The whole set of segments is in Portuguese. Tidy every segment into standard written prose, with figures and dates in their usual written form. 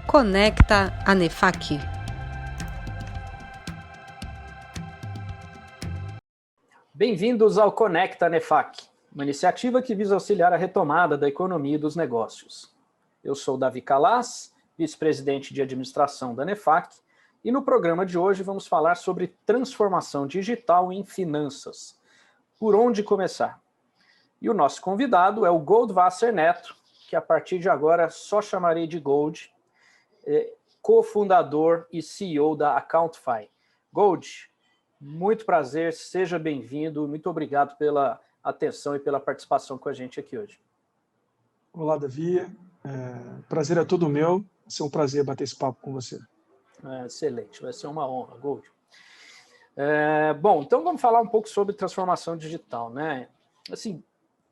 Conecta ANEFAC. Bem-vindos ao Conecta ANEFAC, uma iniciativa que visa auxiliar a retomada da economia e dos negócios. Eu sou Davi Calas, vice-presidente de administração da ANEFAC, e no programa de hoje vamos falar sobre transformação digital em finanças. Por onde começar? E o nosso convidado é o Goldwasser Neto, que a partir de agora só chamarei de Gold, cofundador e CEO da Accountfy. Gold, muito prazer, seja bem-vindo, muito obrigado pela atenção e pela participação com a gente aqui hoje. Olá, Davi, prazer é todo meu, vai ser um prazer bater esse papo com você. Excelente, vai ser uma honra, Gold. Bom, então vamos falar um pouco sobre transformação digital, né? Assim,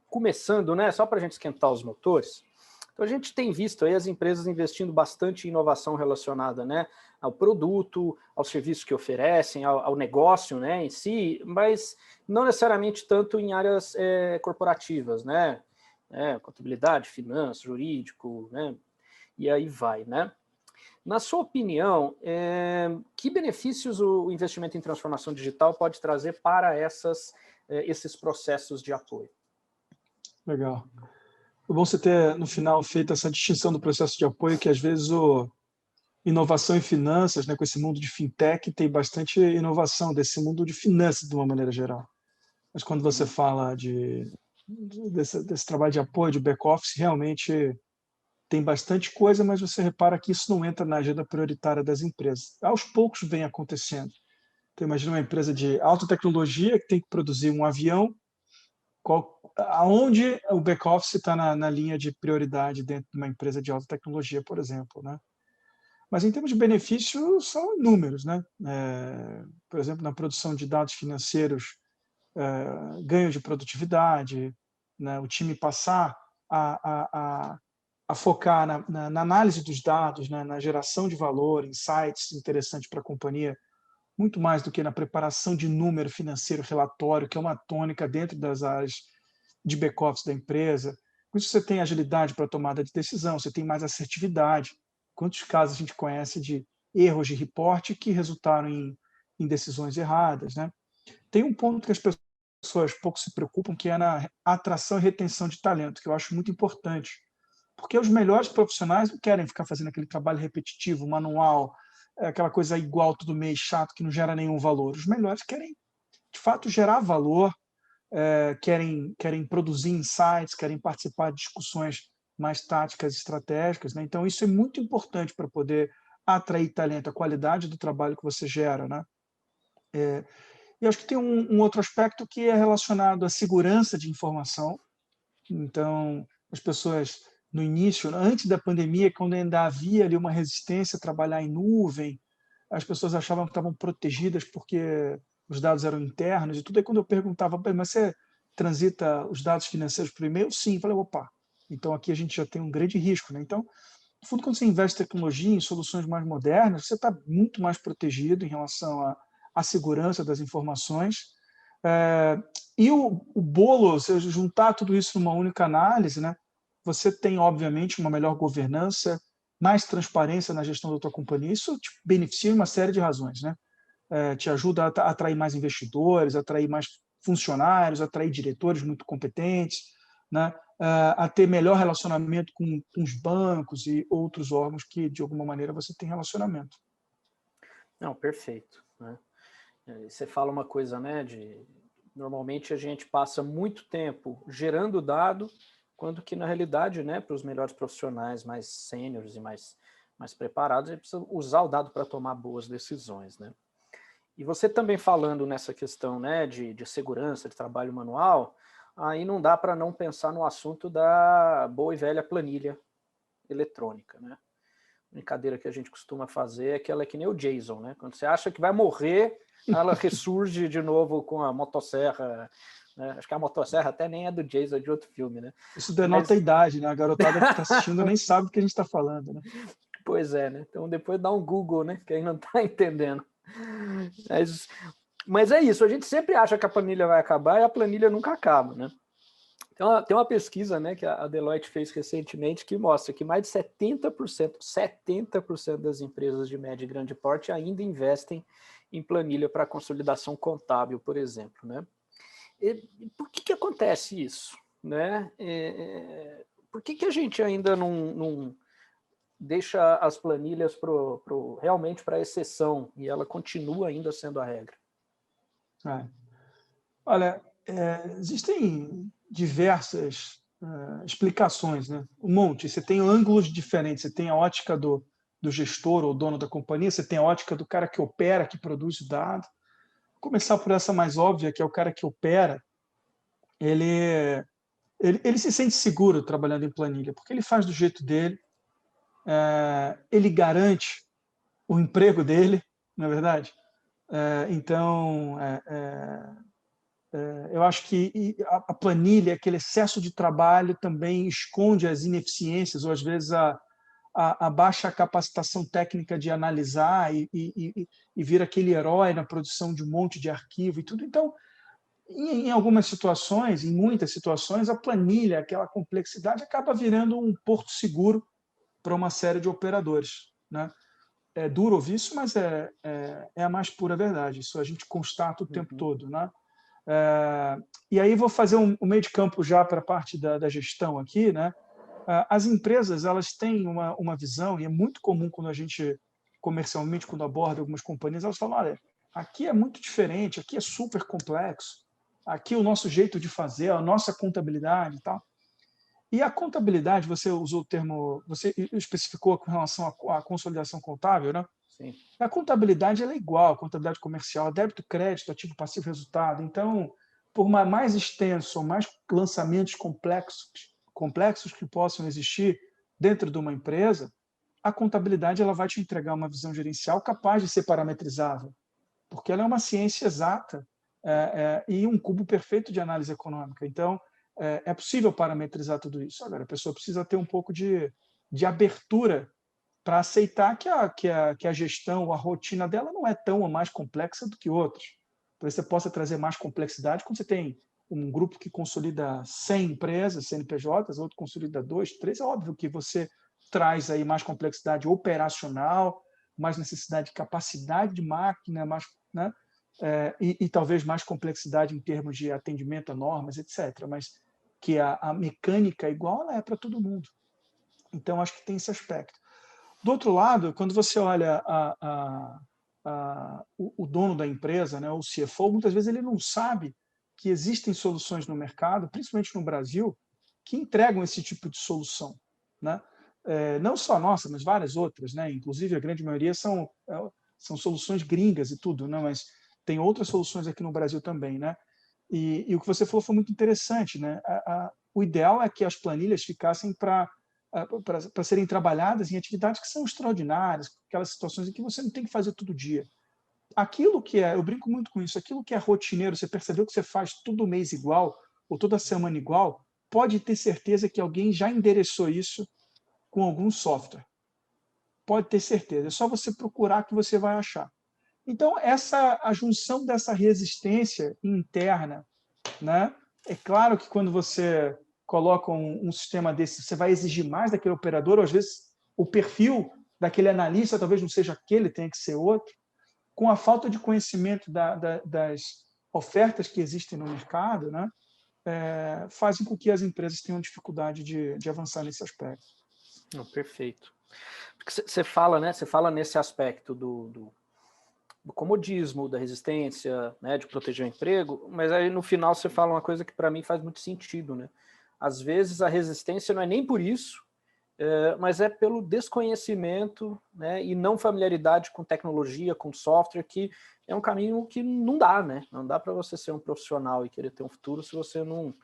começando, né, só para a gente esquentar os motores, então a gente tem visto aí as empresas investindo bastante em inovação relacionada, né, ao produto, ao serviço que oferecem, ao negócio, né, em si, mas não necessariamente tanto em áreas corporativas, né, contabilidade, finanças, jurídico, né, e aí vai, né. Na sua opinião, que benefícios o investimento em transformação digital pode trazer para esses processos de apoio? Legal. É bom você ter, no final, feito essa distinção do processo de apoio, que às vezes inovação em finanças, né, com esse mundo de fintech, tem bastante inovação desse mundo de finanças de uma maneira geral. Mas quando você fala desse trabalho de apoio, de back-office, realmente tem bastante coisa, mas você repara que isso não entra na agenda prioritária das empresas. Aos poucos vem acontecendo. Então, imagina uma empresa de alta tecnologia que tem que produzir um avião, aonde o back-office está na linha de prioridade dentro de uma empresa de alta tecnologia, por exemplo, né? Mas em termos de benefício, são inúmeros, né? Por exemplo, na produção de dados financeiros, ganho de produtividade, né? O time passar a focar na análise dos dados, né? Na geração de valor, insights interessantes para a companhia, muito mais do que na preparação de número financeiro, relatório, que é uma tônica dentro das áreas de back-office da empresa. Com isso você tem agilidade para a tomada de decisão, você tem mais assertividade. Quantos casos a gente conhece de erros de reporte que resultaram em decisões erradas, né? Tem um ponto que as pessoas pouco se preocupam, que é na atração e retenção de talento, que eu acho muito importante. Porque os melhores profissionais não querem ficar fazendo aquele trabalho repetitivo, manual, aquela coisa igual todo mês, chato, que não gera nenhum valor. Os melhores querem, de fato, gerar valor, querem produzir insights, querem participar de discussões mais táticas, estratégicas, né? Então, isso é muito importante para poder atrair talento, a qualidade do trabalho que você gera, né? E acho que tem um outro aspecto que é relacionado à segurança de informação. Então, as pessoas, no início, antes da pandemia, quando ainda havia ali uma resistência a trabalhar em nuvem, as pessoas achavam que estavam protegidas porque os dados eram internos e tudo. Aí quando eu perguntava, mas você transita os dados financeiros por e-mail? Sim. Eu falei, opa, então aqui a gente já tem um grande risco, né? Então, no fundo, quando você investe em tecnologia, em soluções mais modernas, você está muito mais protegido em relação à segurança das informações. E o bolo, se juntar tudo isso numa única análise, né, você tem, obviamente, uma melhor governança, mais transparência na gestão da tua companhia. Isso te beneficia em uma série de razões, né? Te ajuda a atrair mais investidores, atrair mais funcionários, atrair diretores muito competentes, né? A ter melhor relacionamento com os bancos e outros órgãos que, de alguma maneira, você tem relacionamento. Não, perfeito, né? Você fala uma coisa, né, normalmente a gente passa muito tempo gerando dado, quando que na realidade, né, para os melhores profissionais mais sêniores e mais preparados, a gente precisa usar o dado para tomar boas decisões, né? E você também falando nessa questão, né, de segurança, de trabalho manual, aí não dá para não pensar no assunto da boa e velha planilha eletrônica, né? A brincadeira que a gente costuma fazer é que ela é que nem o Jason, né? Quando você acha que vai morrer, ela ressurge de novo com a motosserra, né? Acho que a motosserra até nem é do Jason, é de outro filme, né? Isso denota a idade, né? A garotada que está assistindo nem sabe do que a gente está falando, né? Pois é, né? Então depois dá um Google, né? Que aí não está entendendo. Mas é isso, a gente sempre acha que a planilha vai acabar e a planilha nunca acaba, né? Tem uma pesquisa, né, que a Deloitte fez recentemente que mostra que mais de 70% das empresas de médio e grande porte ainda investem em planilha para consolidação contábil, por exemplo, né? E por que acontece isso, né? Por que a gente ainda não deixa as planilhas realmente para exceção e ela continua ainda sendo a regra? Olha, existem diversas explicações, né? Um monte. Você tem ângulos diferentes. Você tem a ótica do gestor ou dono da companhia, você tem a ótica do cara que opera, que produz o dado. Vou começar por essa mais óbvia, que é o cara que opera. Ele se sente seguro trabalhando em planilha, porque ele faz do jeito dele, ele garante o emprego dele, não é verdade? Então, eu acho que a planilha, aquele excesso de trabalho também esconde as ineficiências ou às vezes a baixa capacitação técnica de analisar e vir aquele herói na produção de um monte de arquivo e tudo. Então, em algumas situações, em muitas situações, a planilha, aquela complexidade, acaba virando um porto seguro para uma série de operadores, né? É duro ouvir isso, mas é a mais pura verdade. Isso a gente constata o tempo todo, né? E aí vou fazer um meio de campo já para a parte da gestão aqui, né? As empresas, elas têm uma visão, e é muito comum quando a gente, comercialmente, quando aborda algumas companhias, elas falam, olha, aqui é muito diferente, aqui é super complexo, aqui é o nosso jeito de fazer, a nossa contabilidade e tal. E a contabilidade, você usou o termo, você especificou com relação à consolidação contábil, né? Sim. A contabilidade ela é igual, a contabilidade comercial, débito, crédito, ativo, passivo, resultado. Então, por mais extenso, mais lançamentos complexos que possam existir dentro de uma empresa, a contabilidade ela vai te entregar uma visão gerencial capaz de ser parametrizável, porque ela é uma ciência exata e um cubo perfeito de análise econômica. Então, é possível parametrizar tudo isso. Agora, a pessoa precisa ter um pouco de abertura para aceitar que a gestão, a rotina dela não é tão ou mais complexa do que outras. Talvez você possa trazer mais complexidade quando você tem um grupo que consolida 100 empresas, CNPJs, outro consolida 2, 3. É óbvio que você traz aí mais complexidade operacional, mais necessidade de capacidade de máquina, mais, né? E talvez mais complexidade em termos de atendimento a normas, etc. Mas que a mecânica igual ela é para todo mundo. Então, acho que tem esse aspecto. Do outro lado, quando você olha o dono da empresa, né, o CFO, muitas vezes ele não sabe que existem soluções no mercado, principalmente no Brasil, que entregam esse tipo de solução, né? Não só a nossa, mas várias outras, né? Inclusive a grande maioria são soluções gringas e tudo, né? Mas tem outras soluções aqui no Brasil também, né? E o que você falou foi muito interessante, né? O ideal é que as planilhas ficassem para serem trabalhadas em atividades que são extraordinárias, aquelas situações em que você não tem que fazer todo dia. Aquilo que eu brinco muito com isso, aquilo que é rotineiro, você percebeu que você faz todo mês igual, ou toda semana igual, pode ter certeza que alguém já endereçou isso com algum software. Pode ter certeza, é só você procurar que você vai achar. Então, a junção dessa resistência interna, né? É claro que quando você coloca um sistema desse, você vai exigir mais daquele operador, ou às vezes o perfil daquele analista talvez não seja aquele, tenha que ser outro. Com a falta de conhecimento das ofertas que existem no mercado, né? Fazem com que as empresas tenham dificuldade de avançar nesse aspecto. Não, perfeito. Porque você fala, né? Você fala nesse aspecto do comodismo, da resistência, né, de proteger o emprego, mas aí no final você fala uma coisa que para mim faz muito sentido, né? Às vezes a resistência não é nem por isso, mas é pelo desconhecimento, né, e não familiaridade com tecnologia, com software, que é um caminho que não dá, né? Não dá para você ser um profissional e querer ter um futuro se você não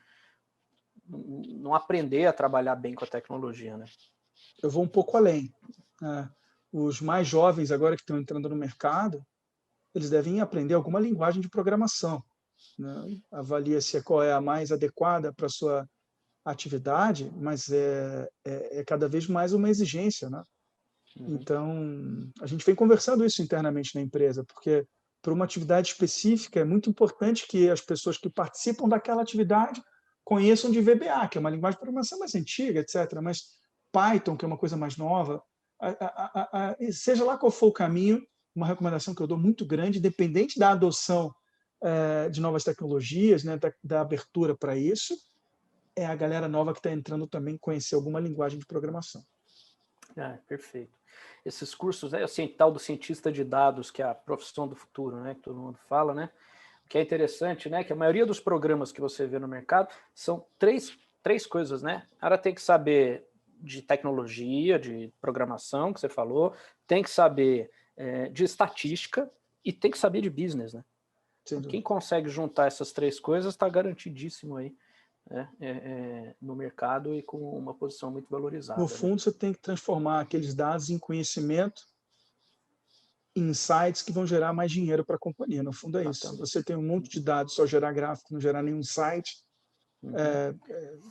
aprender a trabalhar bem com a tecnologia, né? Eu vou um pouco além. Os mais jovens agora que estão entrando no mercado, eles devem aprender alguma linguagem de programação, né? Avalia-se qual é a mais adequada para a sua atividade, mas é cada vez mais uma exigência, né? Então, a gente vem conversando isso internamente na empresa, porque para uma atividade específica é muito importante que as pessoas que participam daquela atividade conheçam de VBA, que é uma linguagem de programação mais antiga, etc. Mas Python, que é uma coisa mais nova, seja lá qual for o caminho, uma recomendação que eu dou muito grande, independente da adoção de novas tecnologias, né, da abertura para isso, é a galera nova que está entrando também conhecer alguma linguagem de programação. Perfeito. Esses cursos, assim, tal do cientista de dados, que é a profissão do futuro, né, que todo mundo fala, né, que é interessante, né, que a maioria dos programas que você vê no mercado são três coisas, né? O cara tem que saber de tecnologia, de programação, que você falou, tem que saber de estatística e tem que saber de business, né? Então, quem consegue juntar essas três coisas está garantidíssimo aí, né, no mercado e com uma posição muito valorizada. No fundo, né? Você tem que transformar aqueles dados em conhecimento, insights que vão gerar mais dinheiro para a companhia. No fundo é isso. Se você tem um monte de dados, só gerar gráfico, não gerar nenhum insight,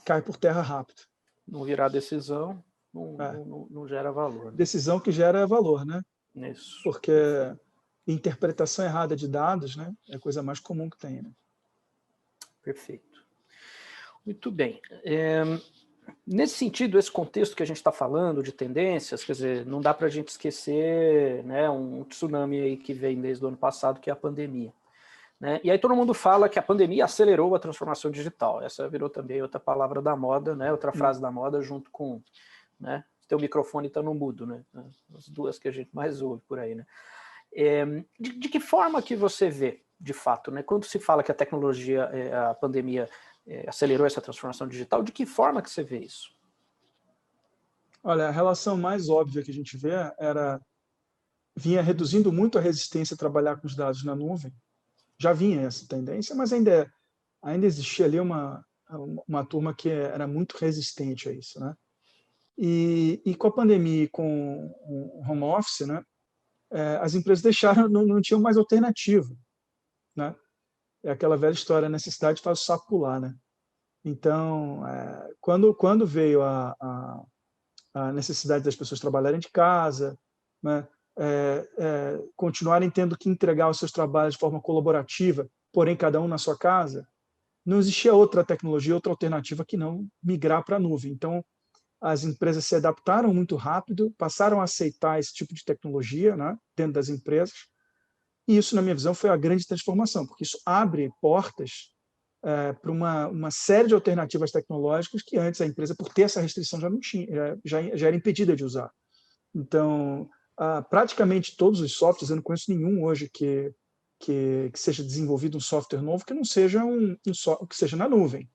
cai por terra rápido. Não virar decisão, não gera valor. Né? Decisão que gera valor, né? Isso. Porque interpretação errada de dados, né, é a coisa mais comum que tem. Né? Perfeito. Muito bem. Nesse sentido, esse contexto que a gente está falando de tendências, quer dizer, não dá para a gente esquecer, né, um tsunami aí que vem desde o ano passado, que é a pandemia. Né? E aí todo mundo fala que a pandemia acelerou a transformação digital. Essa virou também outra palavra da moda, né, outra frase da moda, junto com, né, teu microfone está no mudo, né, as duas que a gente mais ouve por aí. Né? De que forma que você vê, de fato, né, quando se fala que a tecnologia, a pandemia acelerou essa transformação digital, de que forma que você vê isso? Olha, a relação mais óbvia que a gente vê vinha reduzindo muito a resistência a trabalhar com os dados na nuvem. Já vinha essa tendência, mas ainda existia ali uma turma que era muito resistente a isso, né? E com a pandemia e com o home office, né, as empresas não tinham mais alternativa, né? É aquela velha história, a necessidade faz o sapo pular, né? Então, quando veio a necessidade das pessoas trabalharem de casa, né, continuarem tendo que entregar os seus trabalhos de forma colaborativa, porém cada um na sua casa, não existia outra tecnologia, outra alternativa que não migrar para a nuvem. Então, as empresas se adaptaram muito rápido, passaram a aceitar esse tipo de tecnologia, né, dentro das empresas, e isso, na minha visão, foi a grande transformação, porque isso abre portas para uma série de alternativas tecnológicas que antes a empresa, por ter essa restrição, já não tinha, já era impedida de usar. Então, praticamente todos os softwares, eu não conheço nenhum hoje que seja desenvolvido um software novo que não seja que seja na nuvem,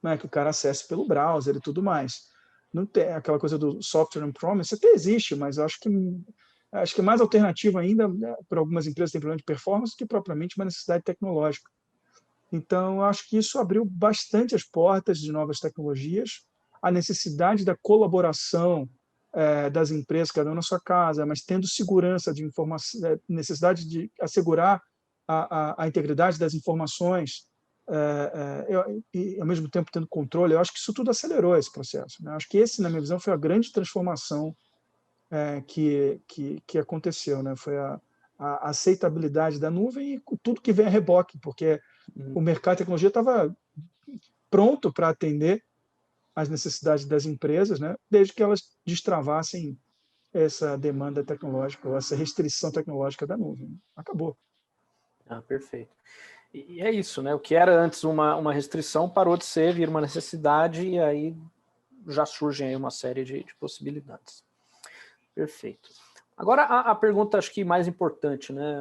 né, que o cara acesse pelo browser e tudo mais. Não tem aquela coisa do software on-premise, até existe, mas eu acho que é mais alternativa ainda, né, para algumas empresas que têm problema de performance, que propriamente uma necessidade tecnológica. Então, eu acho que isso abriu bastante as portas de novas tecnologias, a necessidade da colaboração das empresas, cada um na sua casa, mas tendo segurança de informação, necessidade de assegurar a integridade das informações, e ao mesmo tempo tendo controle. Eu acho que isso tudo acelerou esse processo. Né? Acho que esse, na minha visão, foi a grande transformação que aconteceu, né? Foi a aceitabilidade da nuvem e tudo que vem a reboque, porque o mercado de tecnologia estava pronto para atender às necessidades das empresas, né? Desde que elas destravassem essa demanda tecnológica, ou essa restrição tecnológica da nuvem. Acabou. Perfeito. E é isso, né? O que era antes uma restrição parou de ser, vira uma necessidade, e aí já surgem aí uma série de possibilidades. Perfeito. Agora, a pergunta, acho que mais importante, né?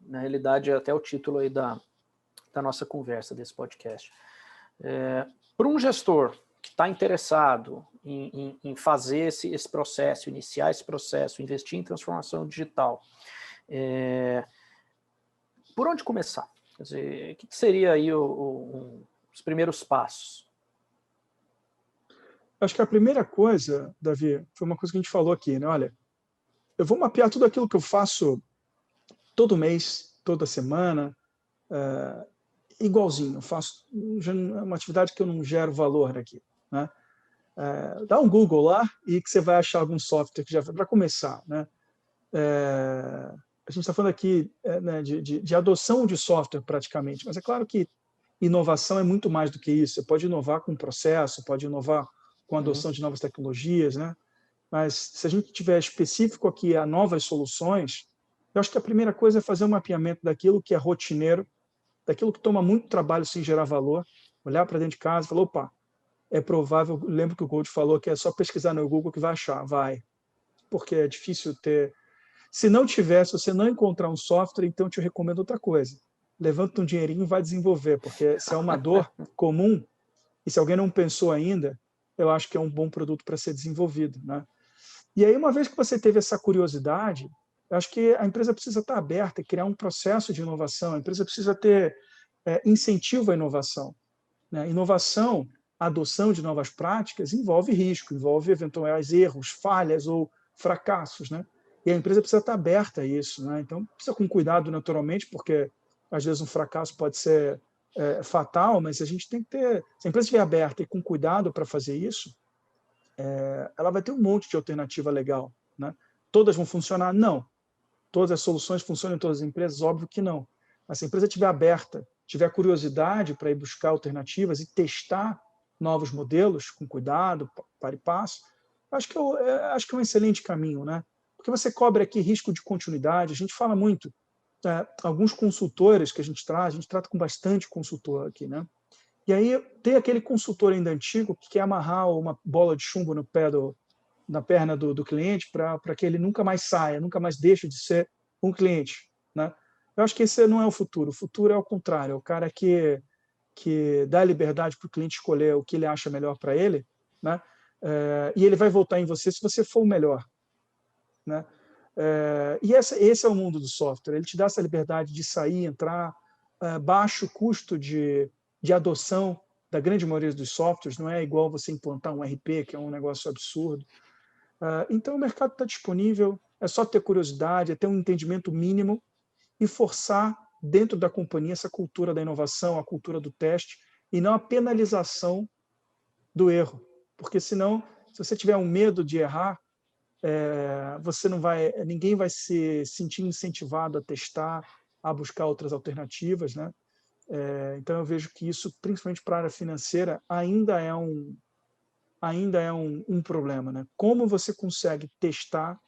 Na realidade, é até o título aí da nossa conversa, desse podcast. Para um gestor que está interessado em fazer esse processo, iniciar esse processo, investir em transformação digital, por onde começar? Quer dizer, o que seria aí os primeiros passos? Acho que a primeira coisa, Davi, foi uma coisa que a gente falou aqui, né? Olha, eu vou mapear tudo aquilo que eu faço todo mês, toda semana, igualzinho. Eu faço uma atividade que eu não gero valor aqui, né? Dá um Google lá e que você vai achar algum software que já para começar, né? A gente está falando aqui, né, de adoção de software praticamente, mas é claro que inovação é muito mais do que isso. Você pode inovar com o processo, pode inovar com a adoção de novas tecnologias, né? Mas se a gente tiver específico aqui a novas soluções, eu acho que a primeira coisa é fazer um mapeamento daquilo que é rotineiro, daquilo que toma muito trabalho sem gerar valor, olhar para dentro de casa e falar, opa, é provável, lembro que o Gold falou que é só pesquisar no Google que vai achar, vai, porque é difícil ter. Se não tiver, se você não encontrar um software, então eu te recomendo outra coisa. Levanta um dinheirinho e vai desenvolver, porque se é uma dor comum, e se alguém não pensou ainda, eu acho que é um bom produto para ser desenvolvido, né? E aí, uma vez que você teve essa curiosidade, eu acho que a empresa precisa estar aberta e criar um processo de inovação, a empresa precisa ter incentivo à inovação, né? Inovação, a adoção de novas práticas envolve risco, envolve eventuais erros, falhas ou fracassos, né? E a empresa precisa estar aberta a isso, né? Então, precisa com cuidado, naturalmente, porque às vezes um fracasso pode ser fatal, mas a gente tem que ter... Se a empresa estiver aberta e com cuidado para fazer isso, ela vai ter um monte de alternativa legal, né? Todas vão funcionar? Não. Todas as soluções funcionam em todas as empresas? Óbvio que não. Mas se a empresa estiver aberta, tiver curiosidade para ir buscar alternativas e testar novos modelos com cuidado, para e passo, acho que é um excelente caminho, né? Porque você cobre aqui risco de continuidade. A gente fala muito, alguns consultores que a gente trata com bastante consultor aqui, né? E aí tem aquele consultor ainda antigo que quer amarrar uma bola de chumbo no pé na perna do cliente para que ele nunca mais saia, nunca mais deixe de ser um cliente, né? Eu acho que esse não é o futuro. O futuro é o contrário, é o cara que dá liberdade para o cliente escolher o que ele acha melhor para ele, né? E ele vai voltar em você se você for o melhor, né? E esse é o mundo do software. Ele te dá essa liberdade de sair, entrar, baixo custo de adoção da grande maioria dos softwares, não é igual você implantar um RP, que é um negócio absurdo. Então, o mercado está disponível, é só ter curiosidade, é ter um entendimento mínimo e forçar dentro da companhia essa cultura da inovação, a cultura do teste, e não a penalização do erro. Porque senão, se você tiver um medo de errar, ninguém vai se sentir incentivado a testar, a buscar outras alternativas, né? Então eu vejo que isso, principalmente para a área financeira, ainda é um problema, né? Como você consegue testar,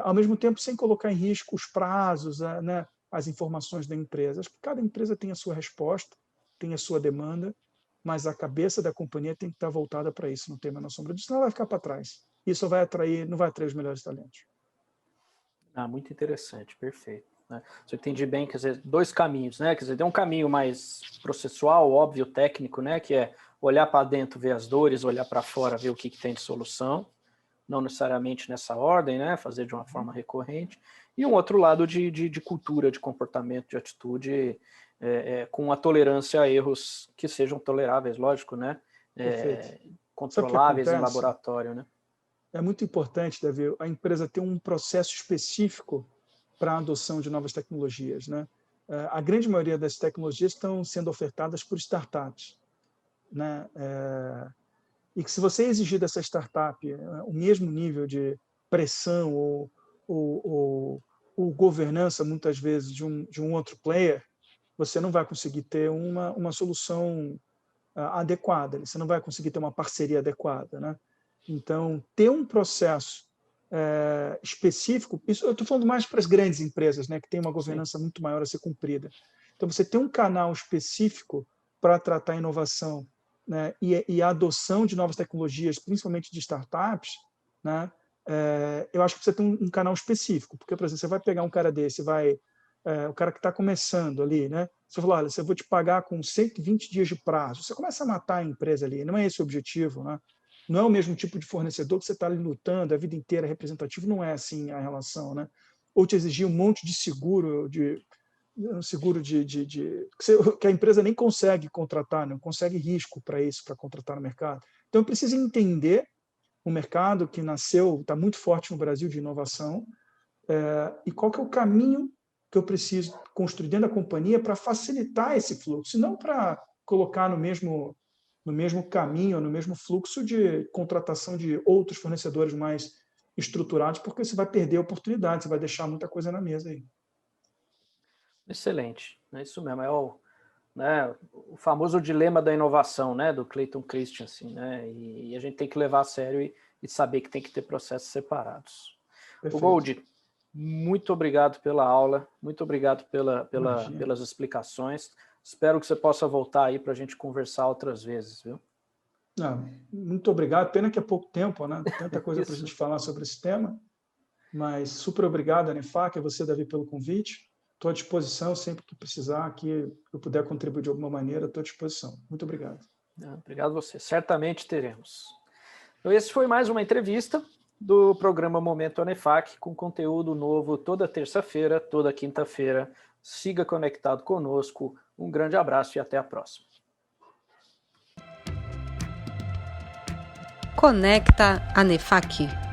ao mesmo tempo sem colocar em risco os prazos, né, as informações da empresa? Acho que cada empresa tem a sua resposta, tem a sua demanda, mas a cabeça da companhia tem que estar voltada para isso, não tem a menor sombra disso, senão ela vai ficar para trás. Isso não vai atrair os melhores talentos. Muito interessante, perfeito. Né? Se eu entendi bem, quer dizer, dois caminhos, né? Quer dizer, tem um caminho mais processual, óbvio, técnico, né? Que é olhar para dentro, ver as dores, olhar para fora, ver o que tem de solução, não necessariamente nessa ordem, né? Fazer de uma forma recorrente. E um outro lado de cultura, de comportamento, de atitude, com a tolerância a erros que sejam toleráveis, lógico, né? Controláveis em laboratório, né? É muito importante, Davi, a empresa ter um processo específico para a adoção de novas tecnologias, né? A grande maioria das tecnologias estão sendo ofertadas por startups, né? E que se você exigir dessa startup o mesmo nível de pressão ou governança, muitas vezes, de um outro player, você não vai conseguir ter uma solução adequada, você não vai conseguir ter uma parceria adequada, né? Então, ter um processo específico, isso eu estou falando mais para as grandes empresas, né, que tem uma governança muito maior a ser cumprida. Então, você ter um canal específico para tratar a inovação, né, e a adoção de novas tecnologias, principalmente de startups, né, eu acho que você tem um canal específico, porque, por exemplo, você vai pegar um cara desse, o cara que está começando ali, né, você fala, olha, eu vou te pagar com 120 dias de prazo, você começa a matar a empresa ali, não é esse o objetivo, né? Não é o mesmo tipo de fornecedor que você está ali lutando a vida inteira, representativo, não é assim a relação, né? Ou te exigir um monte de seguro, que a empresa nem consegue contratar, não consegue risco para isso, para contratar no mercado. Então, eu preciso entender o mercado que nasceu, está muito forte no Brasil de inovação, e qual que é o caminho que eu preciso construir dentro da companhia para facilitar esse fluxo, não para colocar no mesmo caminho, no mesmo fluxo de contratação de outros fornecedores mais estruturados, porque você vai perder a oportunidade, você vai deixar muita coisa na mesa aí. Excelente, é isso mesmo. né, o famoso dilema da inovação, né, do Clayton Christensen, né, e a gente tem que levar a sério e saber que tem que ter processos separados. O Gold, muito obrigado pela aula, muito obrigado pelas explicações. Espero que você possa voltar aí para a gente conversar outras vezes, viu? Não, muito obrigado. Pena que é pouco tempo, né? Tanta coisa para a gente falar sobre esse tema. Mas super obrigado, ANEFAC, a você, Davi, pelo convite. Estou à disposição sempre que precisar, que eu puder contribuir de alguma maneira, estou à disposição. Muito obrigado. Obrigado a você. Certamente teremos. Então, esse foi mais uma entrevista do programa Momento ANEFAC, com conteúdo novo toda terça-feira, toda quinta-feira. Siga conectado conosco. Um grande abraço e até a próxima. Conecta ANEFAC.